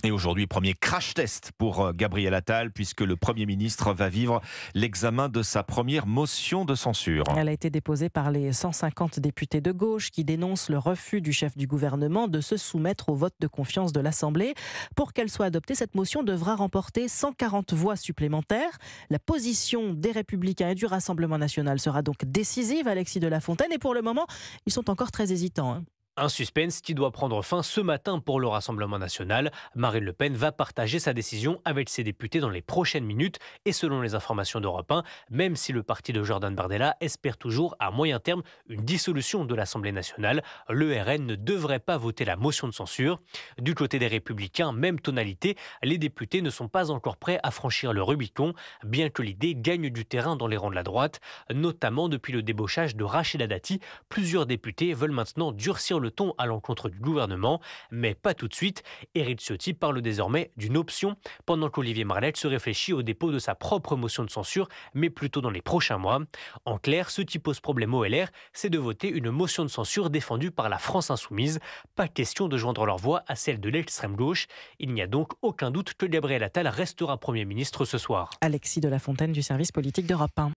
Et aujourd'hui, premier crash test pour Gabriel Attal, puisque le Premier ministre va vivre l'examen de sa première motion de censure. Elle a été déposée par les 150 députés de gauche qui dénoncent le refus du chef du gouvernement de se soumettre au vote de confiance de l'Assemblée. Pour qu'elle soit adoptée, cette motion devra remporter 140 voix supplémentaires. La position des Républicains et du Rassemblement national sera donc décisive, Alexis de la Fontaine. Et pour le moment, ils sont encore très hésitants, hein. Un suspense qui doit prendre fin ce matin pour le Rassemblement national. Marine Le Pen va partager sa décision avec ses députés dans les prochaines minutes et selon les informations d'Europe 1, même si le parti de Jordan Bardella espère toujours à moyen terme une dissolution de l'Assemblée nationale, le RN ne devrait pas voter la motion de censure. Du côté des Républicains, même tonalité, les députés ne sont pas encore prêts à franchir le Rubicon, bien que l'idée gagne du terrain dans les rangs de la droite, notamment depuis le débauchage de Rachida Dati. Plusieurs députés veulent maintenant durcir le ton à l'encontre du gouvernement, mais pas tout de suite. Éric Ciotti parle désormais d'une option, pendant qu'Olivier Marleix se réfléchit au dépôt de sa propre motion de censure, mais plutôt dans les prochains mois. En clair, ce qui pose problème au LR, c'est de voter une motion de censure défendue par la France insoumise. Pas question de joindre leur voix à celle de l'extrême gauche. Il n'y a donc aucun doute que Gabriel Attal restera Premier ministre ce soir. Alexis de la Fontaine du service politique d'Europe 1.